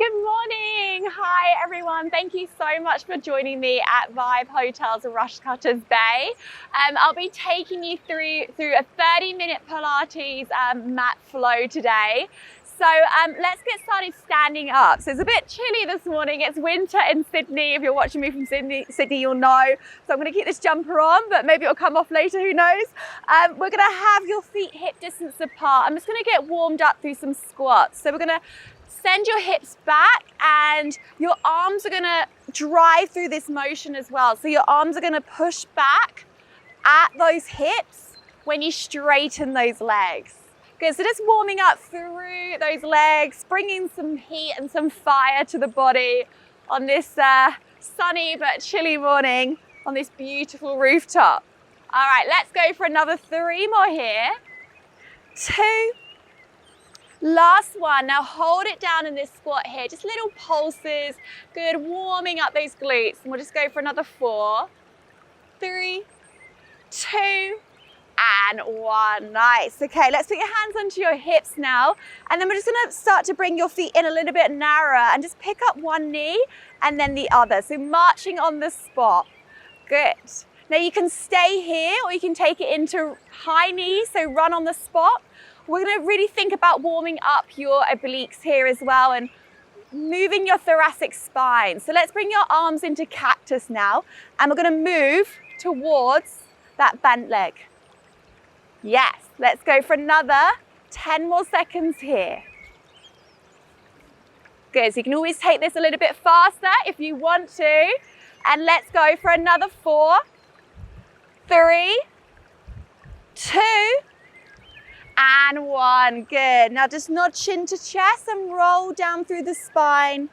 Good morning. Hi, everyone. Thank you so much for joining me at Vibe Hotels Rushcutters Bay. I'll be taking you through a 30-minute Pilates mat flow today. So let's get started standing up. So it's a bit chilly this morning. It's winter in Sydney. If you're watching me from Sydney, you'll know. So I'm going to keep this jumper on, but maybe it'll come off later, who knows. We're going to have your feet hip distance apart. I'm just going to get warmed up through some squats. So we're going to send your hips back and your arms are going to drive through this motion as well. So your arms are going to push back at those hips when you straighten those legs. Good, so just warming up through those legs, bringing some heat and some fire to the body on this sunny but chilly morning on this beautiful rooftop. All right, let's go for another 3 more here. 2. Last one. Now hold it down in this squat here, just little pulses. Good, warming up those glutes. And we'll just go for another 4, 3, 2, and 1. Nice. Okay, let's put your hands onto your hips now. And then we're just gonna start to bring your feet in a little bit narrower and just pick up one knee and then the other. So marching on the spot. Good. Now you can stay here or you can take it into high knees, so run on the spot. We're going to really think about warming up your obliques here as well and moving your thoracic spine. So let's bring your arms into cactus now and we're going to move towards that bent leg. Yes, let's go for another 10 more seconds here. Good, so you can always take this a little bit faster if you want to. And let's go for another 4, 3, 2, and 1. Good. Now just nod chin to chest and roll down through the spine.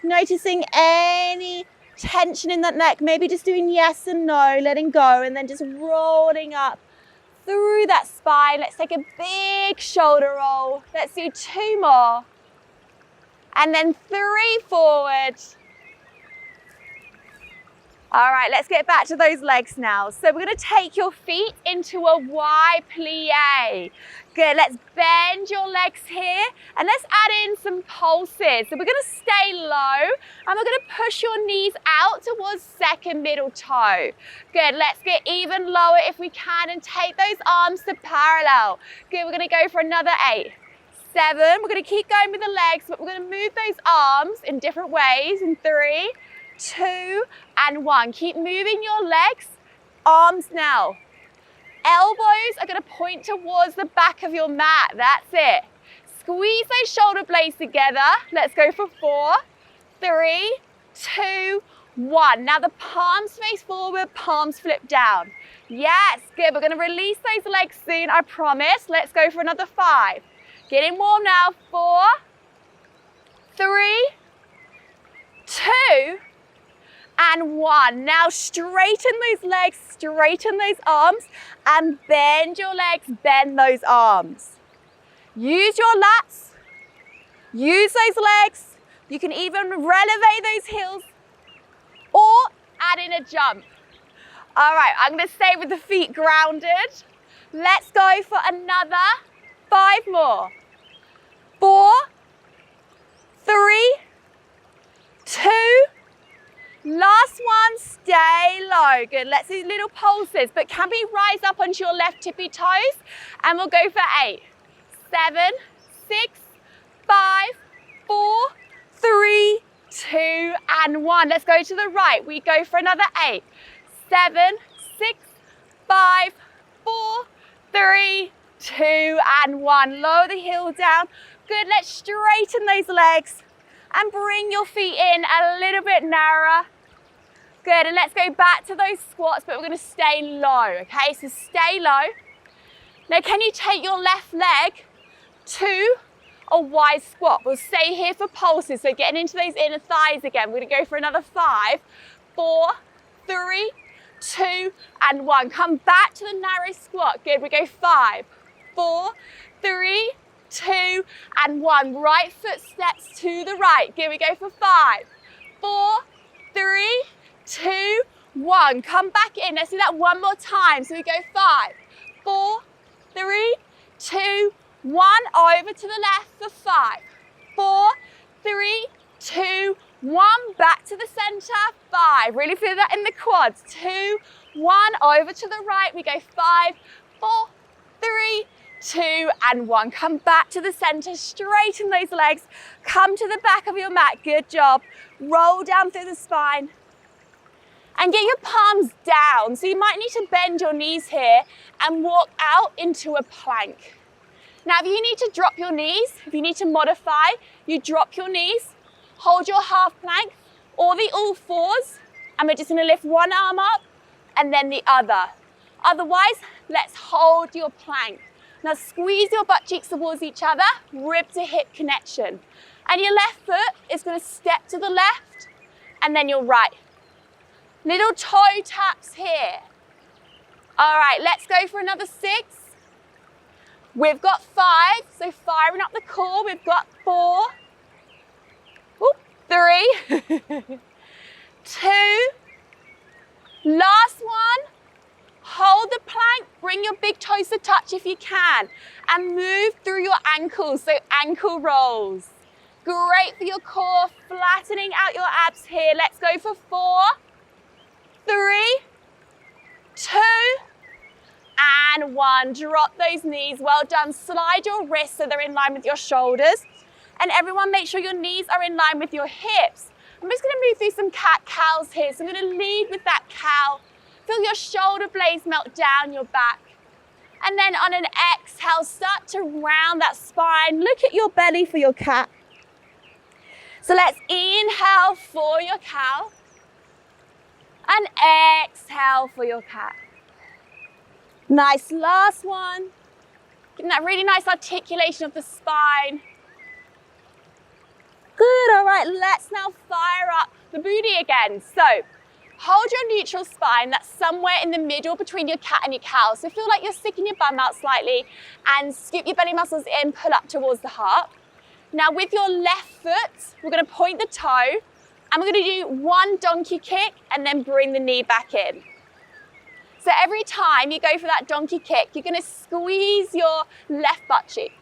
Noticing any tension in that neck. Maybe just doing yes and no, letting go, and then just rolling up through that spine. Let's take a big shoulder roll. Let's do 2 more. And then 3 forward. All right, let's get back to those legs now. So we're gonna take your feet into a Y plie. Good, let's bend your legs here and let's add in some pulses. So we're gonna stay low and we're gonna push your knees out towards second middle toe. Good, let's get even lower if we can and take those arms to parallel. Good, we're gonna go for another 8, 7. We're gonna keep going with the legs, but we're gonna move those arms in different ways in 3, 2, and 1. Keep moving your legs, arms now. Elbows are going to point towards the back of your mat. That's it. Squeeze those shoulder blades together. Let's go for 4, 3, 2, 1. Now the palms face forward, palms flip down. Yes, good. We're going to release those legs soon, I promise. Let's go for another 5. Getting warm now. 4, 3, 2, and 1. Now straighten those legs, straighten those arms, and bend your legs, bend those arms. Use your lats, use those legs. You can even releve those heels or add in a jump. All right, I'm gonna stay with the feet grounded. Let's go for another 5 more. 4, 3, 2, last one, stay low. Good, let's do little pulses, but can we rise up onto your left tippy toes? And we'll go for 8, 7, 6, 5, 4, 3, 2, and 1. Let's go to the right. We go for another 8, 7, 6, 5, 4, 3, 2, and 1. Lower the heel down. Good, let's straighten those legs and bring your feet in a little bit narrower. Good, and let's go back to those squats, but we're gonna stay low, okay? So stay low. Now, can you take your left leg to a wide squat? We'll stay here for pulses, so getting into those inner thighs again. We're gonna go for another 5, 4, 3, 2, and 1. Come back to the narrow squat. Good, we go 5, 4, 3, 2, and 1. Right foot steps to the right. Good, we go for 5, 4, 3, 2, 1. Come back in. Let's do that one more time. So we go 5, 4, 3, 2, 1. Over to the left for 5, 4, 3, 2, 1, back to the center, 5. Really feel that in the quads. 2, 1, over to the right. We go 5, 4, 3, 2, and 1. Come back to the center, straighten those legs. Come to the back of your mat, good job. Roll down through the spine. And get your palms down. So you might need to bend your knees here and walk out into a plank. Now, if you need to drop your knees, if you need to modify, you drop your knees, hold your half plank or the all fours, and we're just gonna lift one arm up and then the other. Otherwise, let's hold your plank. Now squeeze your butt cheeks towards each other, rib to hip connection. And your left foot is gonna step to the left and then your right. Little toe taps here. All right, let's go for another 6. We've got 5, so firing up the core. We've got 4, 3, 2, last one. Hold the plank, bring your big toes to touch if you can, and move through your ankles, so ankle rolls. Great for your core, flattening out your abs here. Let's go for 4, 3, 2, and 1. Drop those knees, well done. Slide your wrists so they're in line with your shoulders. And everyone make sure your knees are in line with your hips. I'm just gonna move through some cat-cows here. So I'm gonna lead with that cow. Feel your shoulder blades melt down your back. And then on an exhale, start to round that spine. Look at your belly for your cat. So let's inhale for your cow. And exhale for your cat. Nice, last one. Getting that really nice articulation of the spine. Good, all right, let's now fire up the booty again. So, hold your neutral spine, that's somewhere in the middle between your cat and your cow. So feel like you're sticking your bum out slightly and scoop your belly muscles in, pull up towards the heart. Now with your left foot, we're gonna point the toe and we're gonna do 1 donkey kick and then bring the knee back in. So every time you go for that donkey kick, you're gonna squeeze your left butt cheek.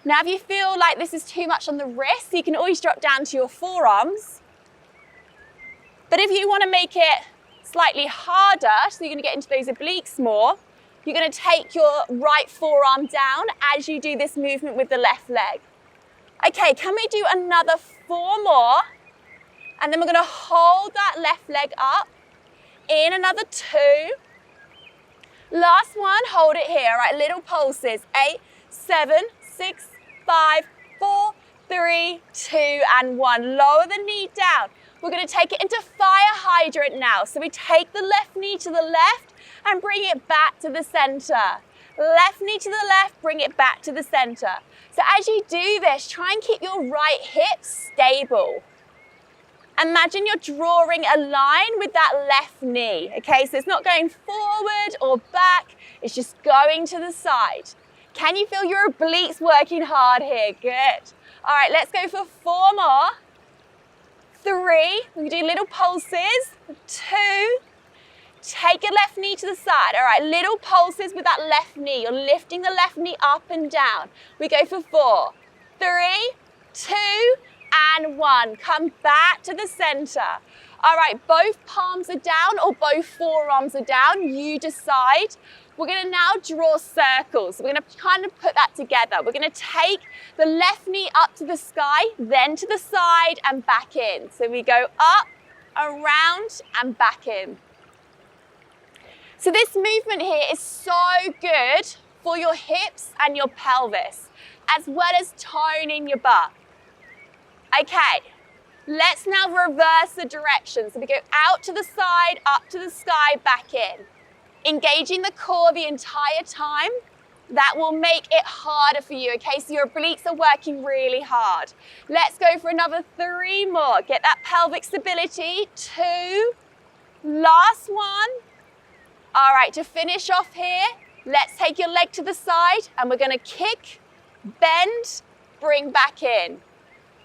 Now if you feel like this is too much on the wrist, you can always drop down to your forearms. But if you want to make it slightly harder, so you're going to get into those obliques more, you're going to take your right forearm down as you do this movement with the left leg. Okay, can we do another 4 more? And then we're going to hold that left leg up. In another 2. Last one, hold it here, right? Little pulses. 8, 7, 6, 5, 4, 3, 2, and 1. Lower the knee down. We're going to take it into fire hydrant now. So we take the left knee to the left and bring it back to the center. Left knee to the left, bring it back to the center. So as you do this, try and keep your right hip stable. Imagine you're drawing a line with that left knee, okay? So it's not going forward or back, it's just going to the side. Can you feel your obliques working hard here? Good. All right, let's go for 4 more. 3, we do little pulses. 2, take your left knee to the side. All right, little pulses with that left knee. You're lifting the left knee up and down. We go for 4, 3, 2, and 1. Come back to the center. All right, both palms are down or both forearms are down. You decide. We're gonna now draw circles. We're gonna kind of put that together. We're gonna take the left knee up to the sky, then to the side and back in. So we go up, around, and back in. So this movement here is so good for your hips and your pelvis, as well as toning your butt. Okay, let's now reverse the direction. So we go out to the side, up to the sky, back in. Engaging the core the entire time. That will make it harder for you, okay? So your obliques are working really hard. Let's go for another 3 more. Get that pelvic stability. 2, last one. All right, to finish off here, let's take your leg to the side and we're gonna kick, bend, bring back in.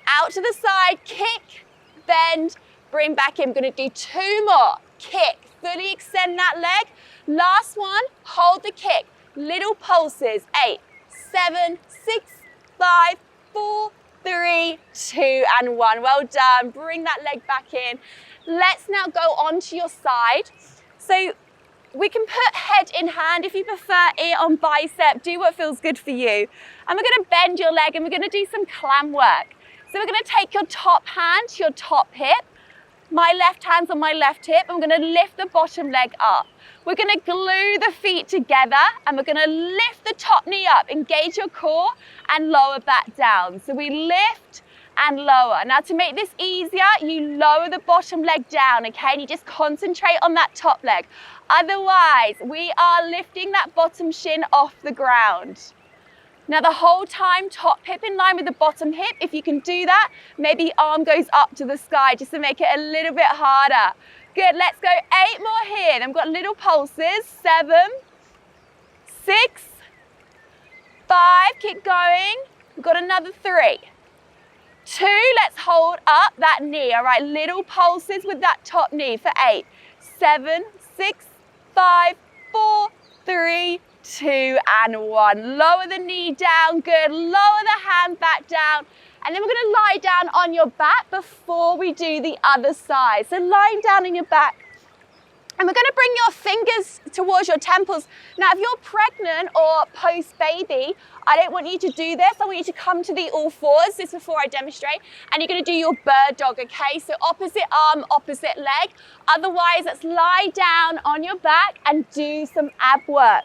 Out to the side, kick, bend, bring back in. We're gonna do 2 more. Kick, fully extend that leg. Last one, hold the kick. Little pulses. 8, 7, 6, 5, 4, 3, 2, and 1. Well done. Bring that leg back in. Let's now go onto your side. So we can put head in hand. If you prefer it on bicep, do what feels good for you. And we're going to bend your leg and we're going to do some clam work. So we're going to take your top hand to your top hip. My left hand's on my left hip, and we're going to lift the bottom leg up. We're going to glue the feet together, and we're going to lift the top knee up, engage your core, and lower back down. So we lift and lower. Now to make this easier, you lower the bottom leg down, okay? And you just concentrate on that top leg. Otherwise, we are lifting that bottom shin off the ground. Now the whole time, top hip in line with the bottom hip. If you can do that, maybe arm goes up to the sky just to make it a little bit harder. Good, let's go 8 more here. Then we've got little pulses. 7, 6, 5, keep going. We've got another 3. 2, let's hold up that knee. All right, little pulses with that top knee for 8. 7, 6, 5, 4, 3, 2, and 1. Lower the knee down, good. Lower the hand back down. And then we're going to lie down on your back before we do the other side. So lying down on your back. And we're going to bring your fingers towards your temples. Now, if you're pregnant or post-baby, I don't want you to do this. I want you to come to the all fours. This is before I demonstrate. And you're going to do your bird dog, okay? So opposite arm, opposite leg. Otherwise, let's lie down on your back and do some ab work.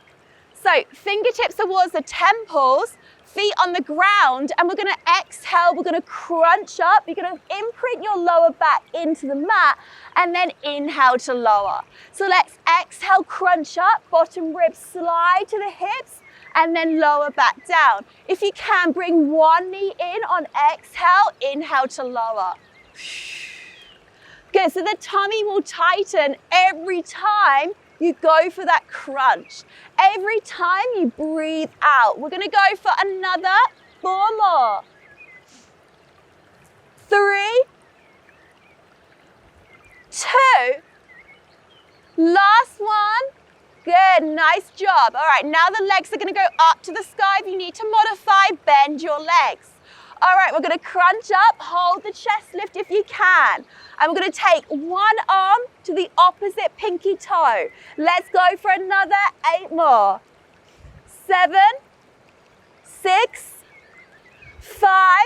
So fingertips towards the temples, feet on the ground, and we're going to exhale, we're going to crunch up, you're going to imprint your lower back into the mat, and then inhale to lower. So let's exhale, crunch up, bottom ribs slide to the hips, and then lower back down. If you can, bring one knee in on exhale, inhale to lower. Good, so the tummy will tighten every time you go for that crunch. Every time you breathe out. We're going to go for another 4 more. 3, 2, last one. Good, nice job. All right, now the legs are going to go up to the sky. If you need to modify, bend your legs. All right, we're going to crunch up, hold the chest lift if you can. And we're going to take one arm to the opposite pinky toe. Let's go for another 8 more. 7, 6, 5,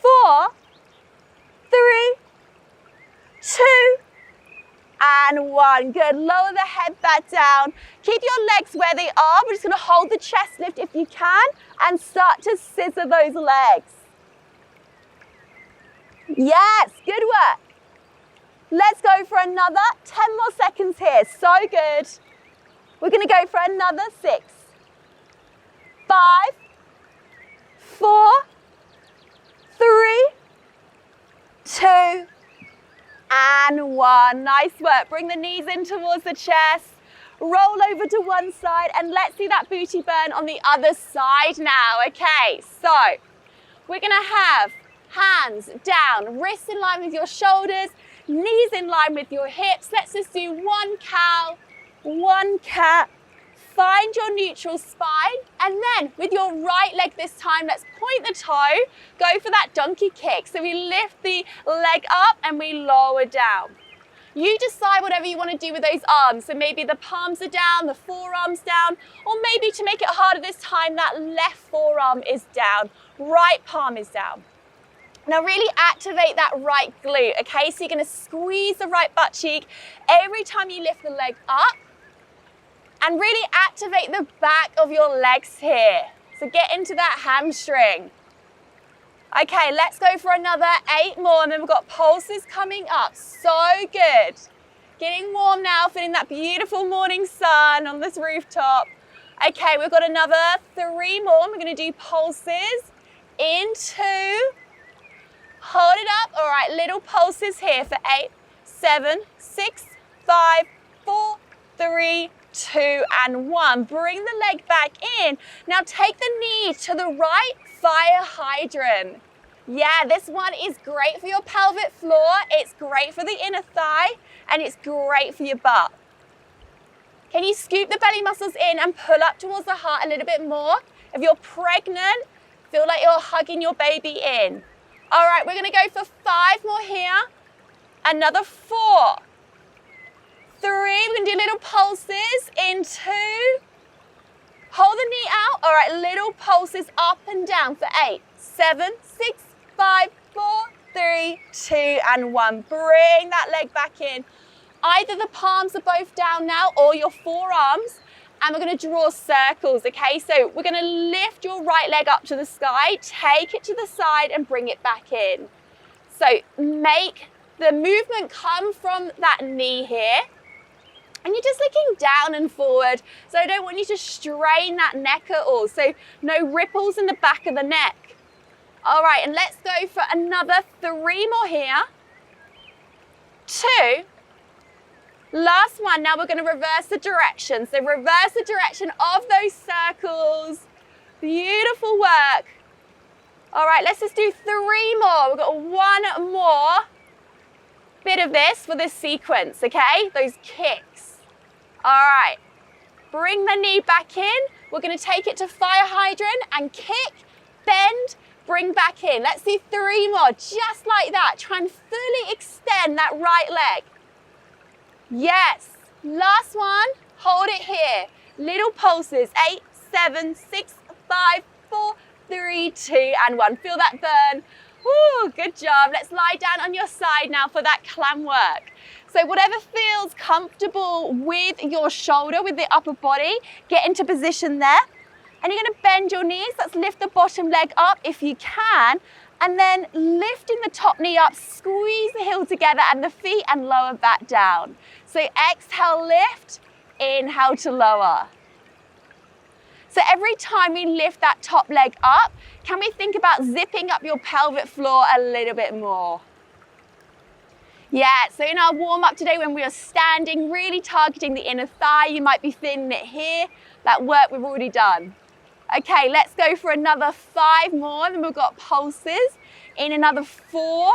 4, 3, 2, and 1. Good, lower the head back down. Keep your legs where they are. We're just going to hold the chest lift if you can and start to scissor those legs. Yes, good work. Let's go for another 10 more seconds here. So good. We're going to go for another 6, 5, 4, 3, 2, and 1. Nice work. Bring the knees in towards the chest. Roll over to one side and let's see that booty burn on the other side now. Okay, so we're going to have hands down, wrists in line with your shoulders, knees in line with your hips. Let's just do 1 cow, 1 cat. Find your neutral spine, and then with your right leg this time, let's point the toe, go for that donkey kick. So we lift the leg up and we lower down. You decide whatever you want to do with those arms. So maybe the palms are down, the forearms down, or maybe to make it harder this time, that left forearm is down, right palm is down. Now really activate that right glute, okay? So you're going to squeeze the right butt cheek every time you lift the leg up. And really activate the back of your legs here. So get into that hamstring. Okay, let's go for another 8 more, and then we've got pulses coming up. So good. Getting warm now, feeling that beautiful morning sun on this rooftop. Okay, we've got another 3 more, and we're gonna do pulses. In 2, hold it up. All right, little pulses here for 8, 7, 6, 5, 4, 3, 2, and 1. Bring the leg back in. Now take the knee to the right, fire hydrant. Yeah, this one is great for your pelvic floor. It's great for the inner thigh, and it's great for your butt. Can you scoop the belly muscles in and pull up towards the heart a little bit more? If you're pregnant, Feel like you're hugging your baby in. All right, we're gonna go for 5 more here. Another 4, 3, we're gonna do little pulses in 2. Hold the knee out. All right, little pulses up and down for 8, 7, 6, 5, 4, 3, 2, and 1. Bring that leg back in. Either the palms are both down now or your forearms, and we're gonna draw circles, okay? So we're gonna lift your right leg up to the sky, take it to the side and bring it back in. So make the movement come from that knee here, and you're just looking down and forward. So I don't want you to strain that neck at all. So no ripples in the back of the neck. All right, and let's go for another 3 more here. 2. Last one. Now we're going to reverse the direction. So reverse the direction of those circles. Beautiful work. All right, let's just do 3 more. We've got 1 more bit of this for this sequence, okay? Those kicks. All right, bring the knee back in. We're going to take it to fire hydrant and kick, bend, bring back in. Let's do 3 more, just like that. Try and fully extend that right leg. Yes, last one, hold it here. Little pulses, 8, 7, 6, 5, 4, 3, 2, and 1. Feel that burn. Woo, good job. Let's lie down on your side now for that clam work. So whatever feels comfortable with your shoulder, with the upper body, get into position there. And you're going to bend your knees. Let's lift the bottom leg up if you can. And then lifting the top knee up, squeeze the heel together and the feet and lower back down. So exhale, lift, inhale to lower. So every time we lift that top leg up, can we think about zipping up your pelvic floor a little bit more? Yeah, so in our warm up today when we are standing, really targeting the inner thigh, you might be feeling it here, that work we've already done. Okay, let's go for another 5 more, then we've got pulses in another 4,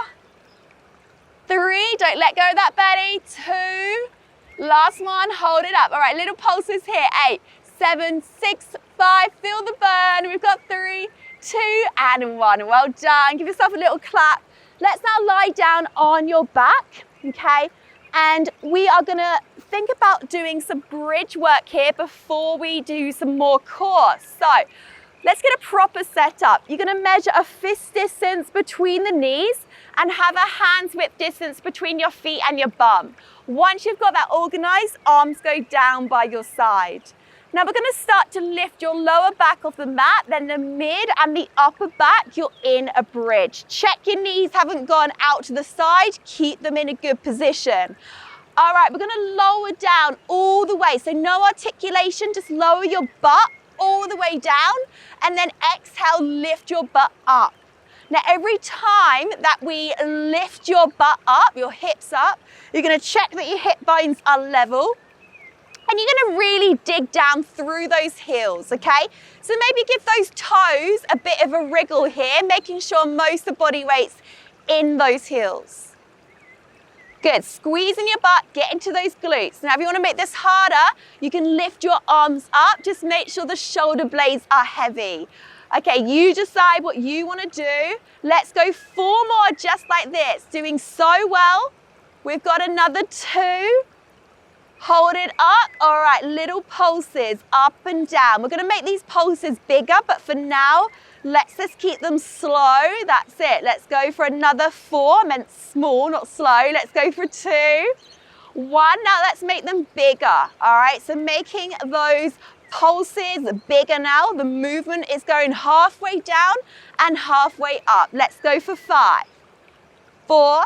3, don't let go of that belly, 2, last one, hold it up. All right, little pulses here, 8, 7, 6, 5, feel the burn. We've got 3, 2, and 1. Well done. Give yourself a little clap. Let's now lie down on your back, okay? And we are gonna think about doing some bridge work here before we do some more core. So let's get a proper setup. You're gonna measure a fist distance between the knees and have a hand's width distance between your feet and your bum. Once you've got that organized, arms go down by your side. Now we're going to start to lift your lower back off the mat, then the mid and the upper back, you're in a bridge. Check your knees haven't gone out to the side, keep them in a good position. All right, we're going to lower down all the way. So no articulation, just lower your butt all the way down and then exhale, lift your butt up. Now every time that we lift your butt up, your hips up, you're going to check that your hip bones are level. And you're going to really dig down through those heels, okay? So maybe give those toes a bit of a wriggle here, making sure most of the body weight's in those heels. Good, squeezing your butt, get into those glutes. Now if you want to make this harder, you can lift your arms up, just make sure the shoulder blades are heavy. Okay, you decide what you want to do. Let's go 4 more just like this, doing so well. We've got another 2. Hold it up. All right, little pulses up and down. We're going to make these pulses bigger, but for now, let's just keep them slow. That's it. Let's go for another 4. I meant small, not slow. Let's go for 2. 1. Now let's make them bigger. All right, so making those pulses bigger now. The movement is going halfway down and halfway up. Let's go for 5, 4,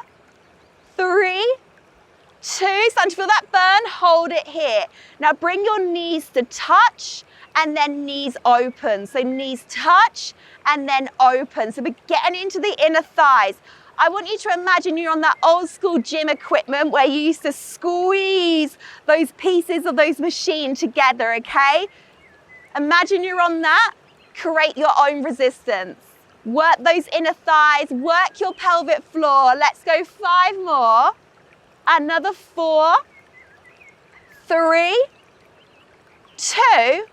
3, 2, starting to feel that burn, hold it here. Now bring your knees to touch and then knees open. So knees touch and then open. So we're getting into the inner thighs. I want you to imagine you're on that old school gym equipment where you used to squeeze those pieces of those machines together, okay? Imagine you're on that, create your own resistance. Work those inner thighs, work your pelvic floor. Let's go 5 more. Another 4, 3, 2,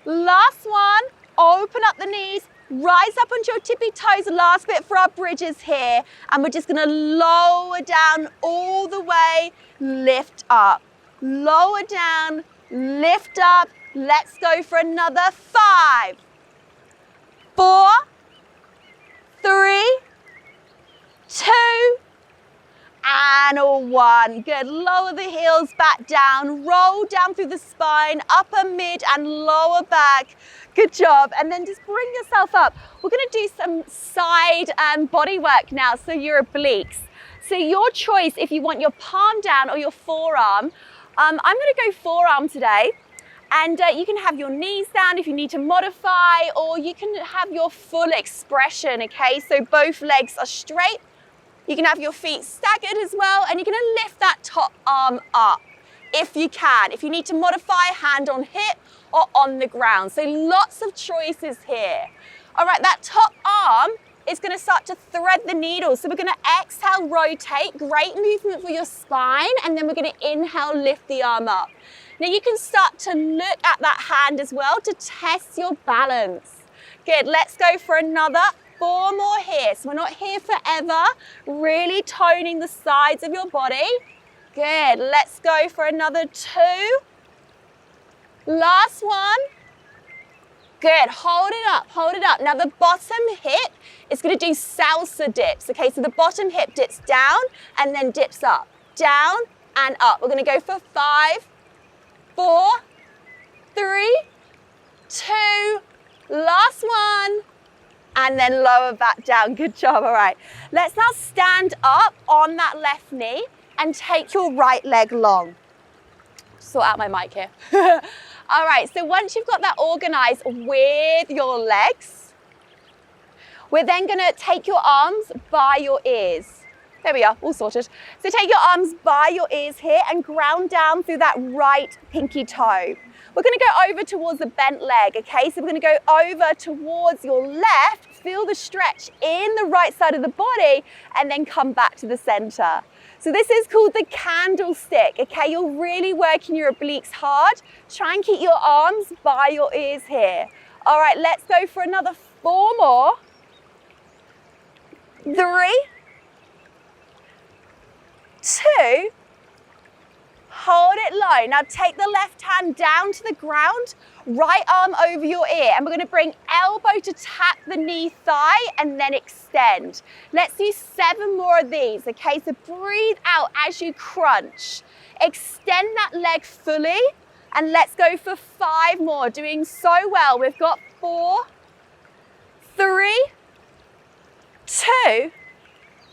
last one, open up the knees, Rise up onto your tippy toes, last bit for our bridges here. And we're just gonna lower down all the way, lift up. Lower down, lift up. Let's go for another 5, 4, 3, 2, and 1. Good. Lower the heels back down. Roll down through the spine, upper, mid, and lower back. Good job. And then just bring yourself up. We're going to do some side body work now, so your obliques. So your choice if you want your palm down or your forearm. I'm going to go forearm today. And you can have your knees down if you need to modify, or you can have your full expression, okay? So both legs are straight. You can have your feet staggered as well, and you're gonna lift that top arm up if you can. If you need to modify, hand on hip or on the ground. So lots of choices here. All right, that top arm is gonna start to thread the needle. So we're gonna exhale, rotate, great movement for your spine, and then we're gonna inhale, lift the arm up. Now you can start to look at that hand as well to test your balance. Good, let's go for another 4 more here. So we're not here forever, really toning the sides of your body. Good, let's go for another 2. Last one. Good, hold it up, hold it up. Now the bottom hip is gonna do salsa dips. Okay, so the bottom hip dips down and then dips up, down and up. We're gonna go for 5, 4, 3, 2, last one, and then lower back down. Good job, all right. Let's now stand up on that left knee and take your right leg long. Sort out my mic here. All right, so once you've got that organized with your legs, we're then gonna take your arms by your ears. There we are, all sorted. So take your arms by your ears here and ground down through that right pinky toe. We're gonna go over towards the bent leg, okay? So we're gonna go over towards your left, feel the stretch in the right side of the body, and then come back to the center. So this is called the candlestick, okay? You're really working your obliques hard. Try and keep your arms by your ears here. All right, let's go for another 4 more. 3, 2, hold it low. Now take the left hand down to the ground, right arm over your ear, and we're gonna bring elbow to tap the knee thigh and then extend. Let's do 7 more of these, okay? So breathe out as you crunch. Extend that leg fully, and let's go for 5 more. Doing so well. We've got 4, 3, 2,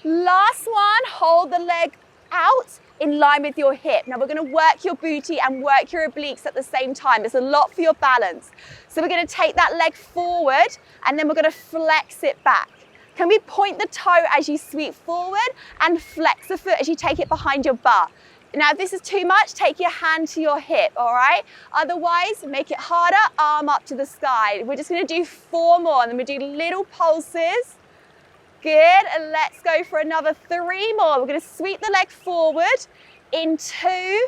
last one. Hold the leg out in line with your hip. Now we're gonna work your booty and work your obliques at the same time. It's a lot for your balance. So we're gonna take that leg forward and then we're gonna flex it back. Can we point the toe as you sweep forward and flex the foot as you take it behind your butt? Now if this is too much, take your hand to your hip, all right? Otherwise, make it harder, arm up to the sky. We're just gonna do 4 more and then we do little pulses. Good, and let's go for another 3 more. We're gonna sweep the leg forward in 2,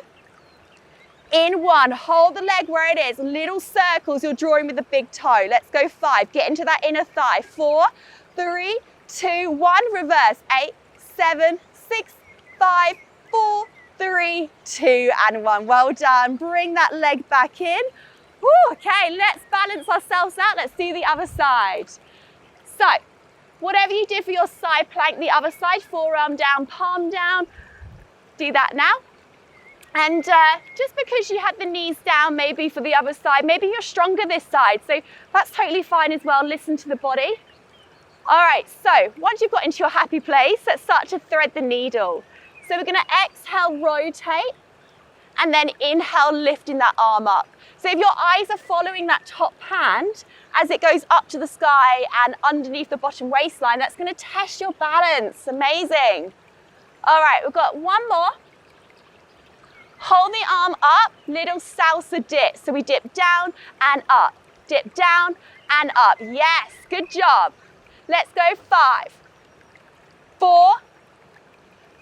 in 1. Hold the leg where it is. Little circles you're drawing with the big toe. Let's go 5, get into that inner thigh. 4, 3, 2, 1, reverse. 8, 7, 6, 5, 4, 3, 2, and 1. Well done. Bring that leg back in. Woo, okay, let's balance ourselves out. Let's do the other side. So, whatever you did for your side plank, the other side, forearm down, palm down, do that now. And just because you had the knees down maybe for the other side, maybe you're stronger this side, so that's totally fine as well. Listen to the body. All right, so once you've got into your happy place, let's start to thread the needle. So we're gonna exhale, rotate, and then inhale, lifting that arm up. So if your eyes are following that top hand as it goes up to the sky and underneath the bottom waistline, that's gonna test your balance. Amazing. All right, we've got 1 more. Hold the arm up, little salsa dip. So we dip down and up, dip down and up. Yes, good job. Let's go 5, 4,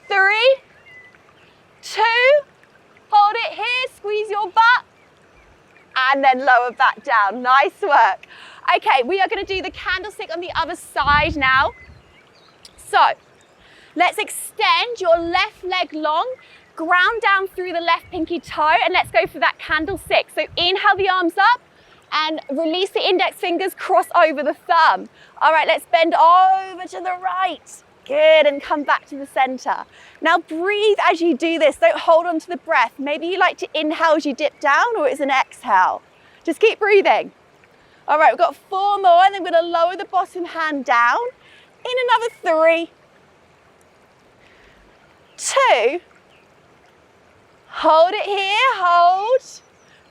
3, 2, hold it here, squeeze your butt, and then lower back down. Nice work. Okay, we are going to do the candlestick on the other side now. So let's extend your left leg long, ground down through the left pinky toe, and let's go for that candlestick. So inhale the arms up and release the index fingers, cross over the thumb. All right, let's bend over to the right. Good, and come back to the center. Now breathe as you do this. Don't hold on to the breath. Maybe you like to inhale as you dip down, or it's an exhale. Just keep breathing. All right, we've got 4 more, and then we're going to lower the bottom hand down. In another 3, 2, hold it here, hold,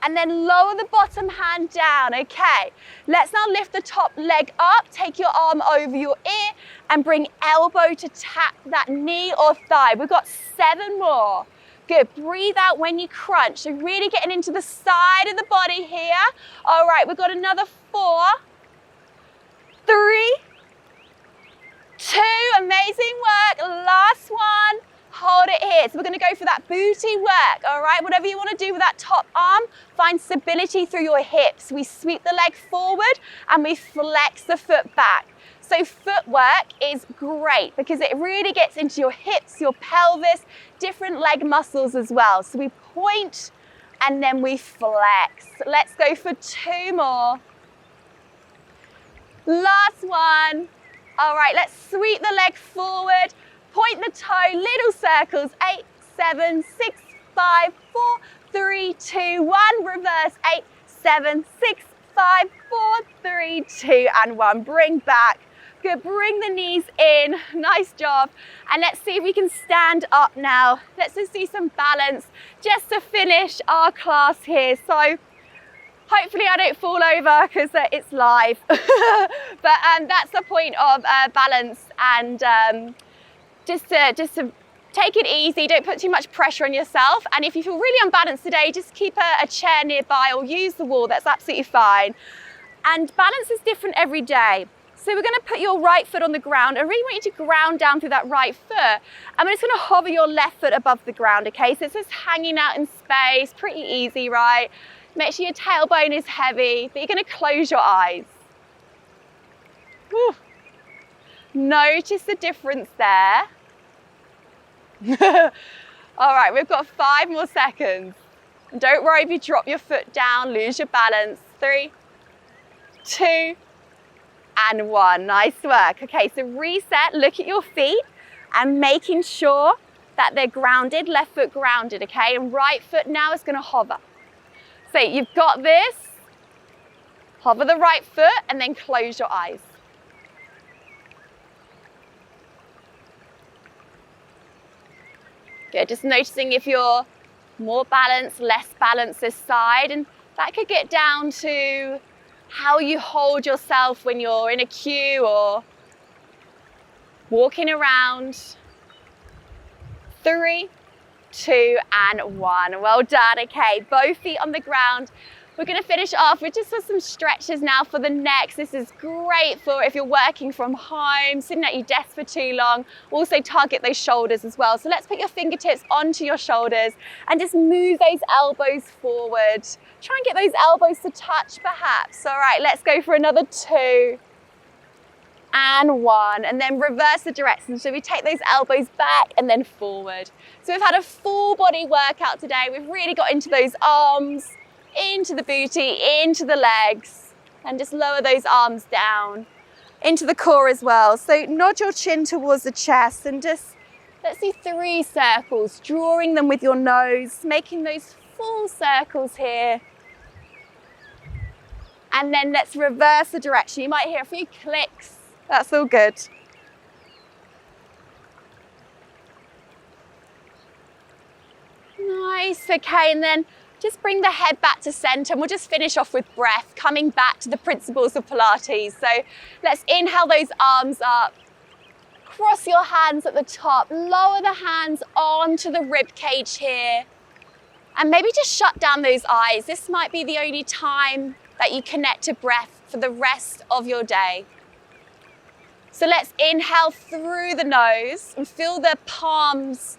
and then lower the bottom hand down. Okay, let's now lift the top leg up, take your arm over your ear, and bring elbow to tap that knee or thigh. We've got 7 more. Good, breathe out when you crunch. So really getting into the side of the body here. All right, we've got another 4, 3, 2, amazing work. Last one, hold it here. So we're gonna go for that booty work, all right? Whatever you wanna do with that top arm, find stability through your hips. We sweep the leg forward and we flex the foot back. So footwork is great because it really gets into your hips, your pelvis, different leg muscles as well. So we point and then we flex. Let's go for 2 more. Last one. All right, let's sweep the leg forward, point the toe, little circles, 8, 7, 6, 5, 4, 3, 2, 1, reverse, 8, 7, 6, 5, 4, 3, 2, and 1. Bring back. Good, bring the knees in, nice job. And let's see if we can stand up now. Let's just do some balance just to finish our class here. So hopefully I don't fall over because it's live. But that's the point of balance, and just to take it easy, don't put too much pressure on yourself. And if you feel really unbalanced today, just keep a chair nearby or use the wall, that's absolutely fine. And balance is different every day. So we're gonna put your right foot on the ground. I really want you to ground down through that right foot. I'm just gonna hover your left foot above the ground, okay? So it's just hanging out in space, pretty easy, right? Make sure your tailbone is heavy, but you're gonna close your eyes. Whew. Notice the difference there. All right, we've got 5 more seconds. And don't worry if you drop your foot down, lose your balance. 3, 2, and 1. Nice work. Okay, so reset, look at your feet and making sure that they're grounded, left foot grounded, okay? And right foot now is gonna hover. So you've got this, hover the right foot and then close your eyes. Good, just noticing if you're more balanced, less balanced this side, and that could get down to how you hold yourself when you're in a queue or walking around. 3, 2, and 1. Well done. Okay, both feet on the ground. We're going to finish off with just some stretches now for the neck. This is great for if you're working from home, sitting at your desk for too long. Also target those shoulders as well. So let's put your fingertips onto your shoulders and just move those elbows forward. Try and get those elbows to touch perhaps. All right, let's go for another 2 and 1, and then reverse the direction. So we take those elbows back and then forward. So we've had a full body workout today. We've really got into those arms, into the booty, into the legs, and just lower those arms down into the core as well. So nod your chin towards the chest and just, let's do 3 circles, drawing them with your nose, making those full circles here. And then let's reverse the direction. You might hear a few clicks. That's all good. Nice, okay, and then just bring the head back to center and we'll just finish off with breath, coming back to the principles of Pilates. So let's inhale those arms up, cross your hands at the top, lower the hands onto the rib cage here, and maybe just shut down those eyes. This might be the only time that you connect to breath for the rest of your day. So let's inhale through the nose and feel the palms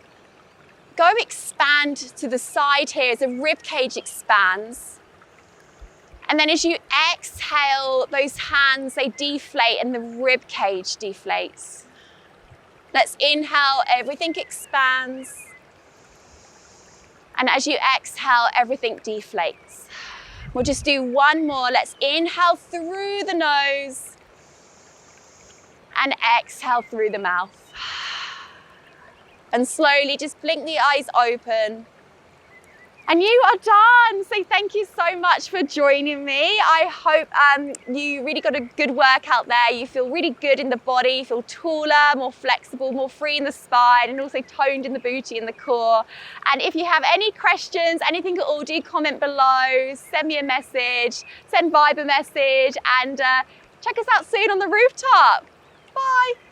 expand to the side here as the rib cage expands. And then as you exhale, those hands, they deflate and the rib cage deflates. Let's inhale, everything expands. And as you exhale, everything deflates. We'll just do one more. Let's inhale through the nose and exhale through the mouth. And slowly just blink the eyes open. And you are done. So thank you so much for joining me. I hope you really got a good workout there. You feel really good in the body, you feel taller, more flexible, more free in the spine, and also toned in the booty and the core. And if you have any questions, anything at all, do comment below, send me a message, send Vibe a message, and check us out soon on the rooftop. Bye.